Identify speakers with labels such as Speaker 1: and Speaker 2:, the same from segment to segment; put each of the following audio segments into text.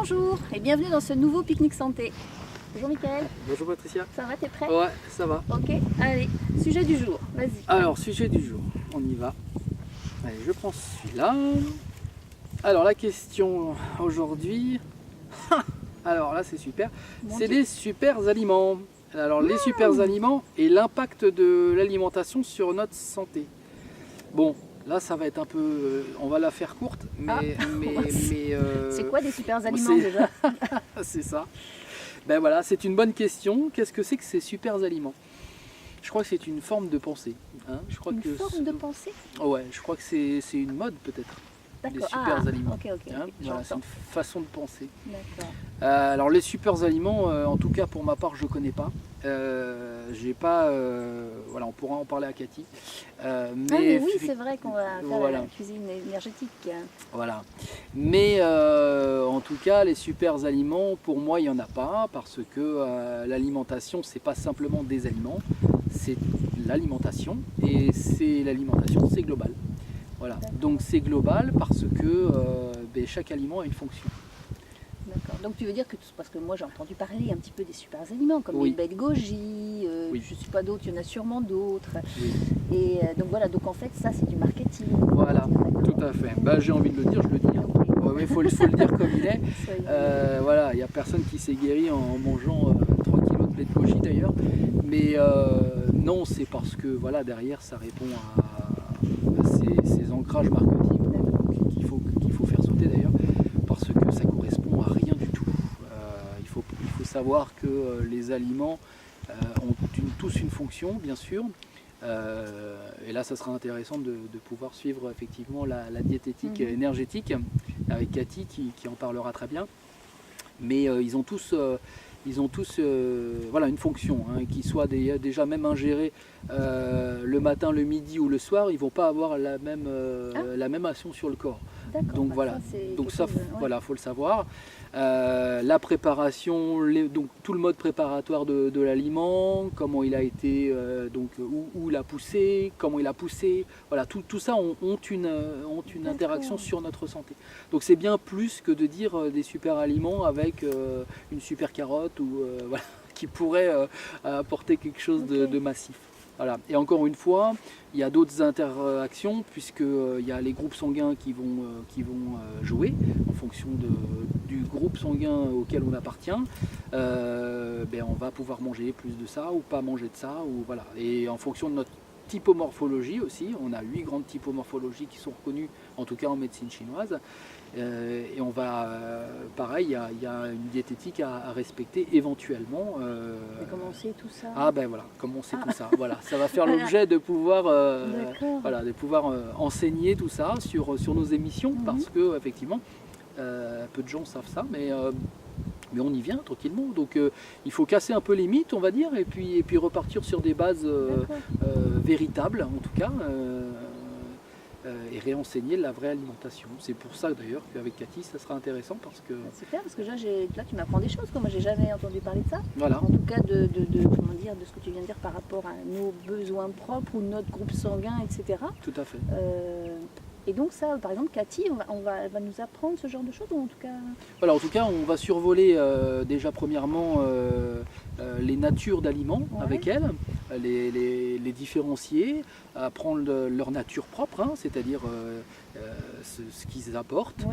Speaker 1: Bonjour et bienvenue dans ce nouveau pique-nique santé. Bonjour Mickaël.
Speaker 2: Bonjour Patricia.
Speaker 1: Ça va, t'es prêt?
Speaker 2: Ouais, ça va.
Speaker 1: Ok, allez, sujet du jour, vas-y.
Speaker 2: Alors, sujet du jour, on y va. Allez, je prends celui-là. Alors, la question aujourd'hui, alors là c'est super, c'est les super aliments. Alors, les super aliments et l'impact de l'alimentation sur notre santé. Bon, là ça va être un peu, on va la faire courte, mais...
Speaker 1: c'est quoi des super aliments déjà?
Speaker 2: C'est ça. Ben voilà, c'est une bonne question. Qu'est-ce que c'est que ces super aliments? Je crois que c'est une forme de pensée. Hein, je crois
Speaker 1: Une forme de pensée?
Speaker 2: Ouais, je crois que c'est une mode peut-être. Les super aliments.
Speaker 1: Ok,
Speaker 2: Hein, voilà, c'est une façon de penser.
Speaker 1: D'accord.
Speaker 2: Alors les super aliments, en tout cas pour ma part, je connais pas. J'ai pas. Voilà, on pourra en parler à Cathy.
Speaker 1: Mais oui, c'est vrai qu'on va faire la cuisine énergétique.
Speaker 2: Voilà. Mais en tout cas, les super aliments, pour moi, il n'y en a pas parce que l'alimentation, c'est pas simplement des aliments, c'est l'alimentation et l'alimentation, c'est global. Voilà. Donc c'est global parce que chaque aliment a une fonction.
Speaker 1: D'accord. Donc tu veux dire que, parce que moi j'ai entendu parler un petit peu des super aliments, comme les baies de goji, je ne sais pas d'autres, il y en a sûrement d'autres.
Speaker 2: Oui.
Speaker 1: Et donc voilà, donc en fait ça c'est du marketing.
Speaker 2: Voilà, tout à fait. Bah, j'ai envie de le dire, je le dis. Hein. Okay. Il faut le dire comme il est. Voilà, il n'y a personne qui s'est guéri en mangeant 3 kilos de lait de goji d'ailleurs. Mais non, c'est parce que voilà, derrière ça répond à ces ancrages marketing qu'il faut faire sauter d'ailleurs. Parce que ça correspond à rien du tout. Il faut savoir que les aliments ont tous une fonction, bien sûr. Et là, ça sera intéressant de pouvoir suivre effectivement la diététique énergétique avec Cathy qui en parlera très bien. Mais ils ont tous voilà, une fonction, hein, qu'ils soient déjà même ingérés le matin, le midi ou le soir, ils ne vont pas avoir la même action sur le corps. Donc voilà, donc ça, voilà, faut le savoir. La préparation, donc tout le mode préparatoire de l'aliment, comment il a été, donc où il a poussé, comment il a poussé, voilà, tout ça ont une interaction sur notre santé. Donc c'est bien plus que de dire des super aliments avec une super carotte ou voilà, qui pourrait apporter quelque chose de massif. Voilà. Et encore une fois, il y a d'autres interactions puisqu'il y a les groupes sanguins qui vont jouer en fonction du groupe sanguin auquel on appartient. On va pouvoir manger plus de ça ou pas manger de ça. Ou, voilà. Et en fonction de notre typomorphologie aussi, on a 8 grandes typomorphologies qui sont reconnues, en tout cas en médecine chinoise. Et on va, pareil, il y a une diététique à respecter éventuellement.
Speaker 1: Et comment on sait tout ça?
Speaker 2: Ah ben voilà, comment on sait tout ça. Voilà, ça va faire l'objet de pouvoir, enseigner tout ça sur nos émissions, parce que effectivement, peu de gens savent ça, mais on y vient tranquillement. Donc il faut casser un peu les mythes, on va dire, et puis repartir sur des bases véritables, en tout cas. Et réenseigner la vraie alimentation. C'est pour ça d'ailleurs qu'avec Cathy ça sera intéressant parce que...
Speaker 1: C'est clair, parce que là tu m'apprends des choses, moi j'ai jamais entendu parler de ça.
Speaker 2: Voilà.
Speaker 1: En tout cas de ce que tu viens de dire par rapport à nos besoins propres ou notre groupe sanguin, etc.
Speaker 2: Tout à fait.
Speaker 1: Et donc ça, par exemple, Cathy, elle va nous apprendre ce genre de choses, ou en tout cas...
Speaker 2: Voilà, en tout cas, on va survoler déjà premièrement les natures d'aliments avec elle, les différencier, apprendre leur nature propre, hein, c'est-à-dire ce qu'ils apportent,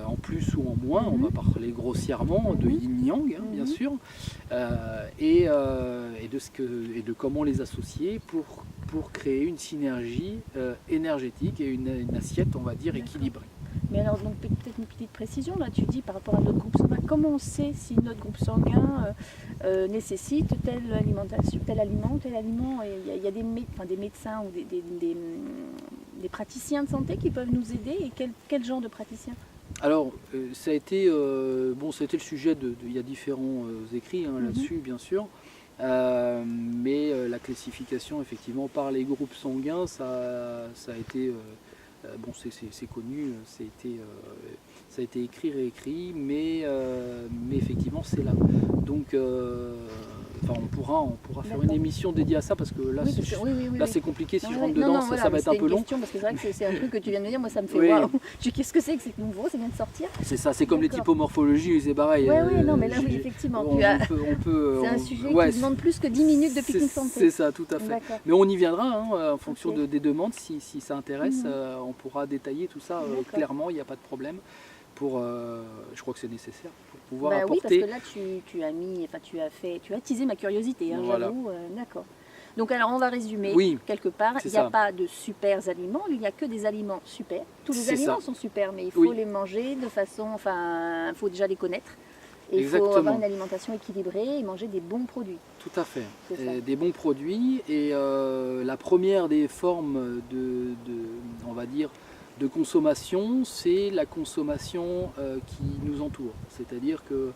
Speaker 2: en plus ou en moins, on va parler grossièrement de yin-yang, hein, bien sûr, et de comment les associer pour créer une synergie énergétique et une assiette, on va dire, équilibrée.
Speaker 1: Mais alors, donc peut-être une petite précision, là tu dis par rapport à notre groupe sanguin, comment on sait si notre groupe sanguin nécessite telle alimentation, tel aliment? Il y a des médecins ou des praticiens de santé qui peuvent nous aider, et quel genre de praticiens?
Speaker 2: Alors, ça a été le sujet il y a différents écrits là-dessus, bien sûr. Mais la classification effectivement par les groupes sanguins, ça a été c'est connu, ça a été écrit, réécrit, mais effectivement c'est là. Donc Enfin, on pourra faire une émission dédiée à ça parce que là, c'est compliqué. Si je rentre dedans, ça va être un peu long.
Speaker 1: Parce que c'est vrai que c'est un truc que tu viens de me dire, moi ça me fait waouh. Qu'est-ce que c'est nouveau, ça vient de sortir.
Speaker 2: C'est ça, c'est comme les typomorphologies, c'est pareil.
Speaker 1: Oui, non, mais là, oui, effectivement. C'est un sujet qui demande plus que 10 minutes de Picnic Santé.
Speaker 2: C'est ça, tout à fait. Mais on y viendra, en fonction des demandes, si ça intéresse, on pourra détailler tout ça clairement, il n'y a pas de problème. Je crois que c'est nécessaire pour pouvoir apporter.
Speaker 1: Oui, parce que là tu as attisé ma curiosité, j'avoue. D'accord. Donc alors on va résumer quelque part. Il n'y a pas de super aliments, il n'y a que des aliments super. Tous les aliments sont super, mais il faut les manger de façon, il faut déjà les connaître. Et il faut avoir une alimentation équilibrée et manger des bons produits.
Speaker 2: Tout à fait. Des bons produits. Et la première des formes on va dire, de consommation, c'est la consommation qui nous entoure. C'est-à-dire que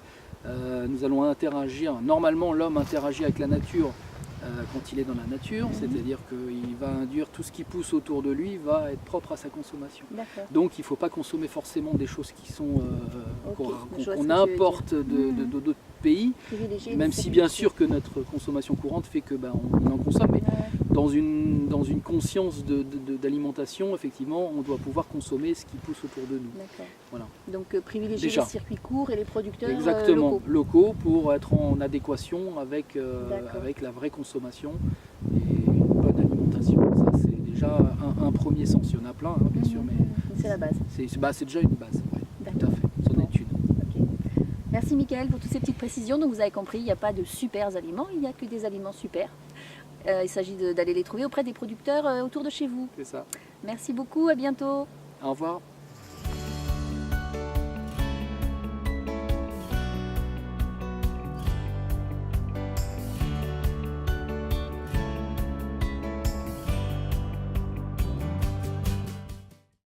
Speaker 2: nous allons interagir, normalement l'homme interagit avec la nature quand il est dans la nature, c'est-à-dire qu'il va induire tout ce qui pousse autour de lui, va être propre à sa consommation. Donc il ne faut pas consommer forcément des choses qui sont qu'on importe d'autres pays, même si bien sûr que notre consommation courante fait que on en consomme, mais dans une conscience d'alimentation, effectivement, on doit pouvoir consommer ce qui pousse autour de nous. Voilà.
Speaker 1: Donc privilégier les circuits courts et les producteurs
Speaker 2: locaux pour être en adéquation avec la vraie consommation et une bonne alimentation. Ça c'est déjà un premier sens. Il y en a plein, bien sûr, mais
Speaker 1: c'est la base.
Speaker 2: C'est déjà une base, tout à fait, son étude.
Speaker 1: Merci Mickaël pour toutes ces petites précisions. Donc vous avez compris, il n'y a pas de super aliments, il n'y a que des aliments super. Il s'agit d'aller les trouver auprès des producteurs autour de chez vous.
Speaker 2: C'est ça.
Speaker 1: Merci beaucoup, à bientôt.
Speaker 2: Au revoir.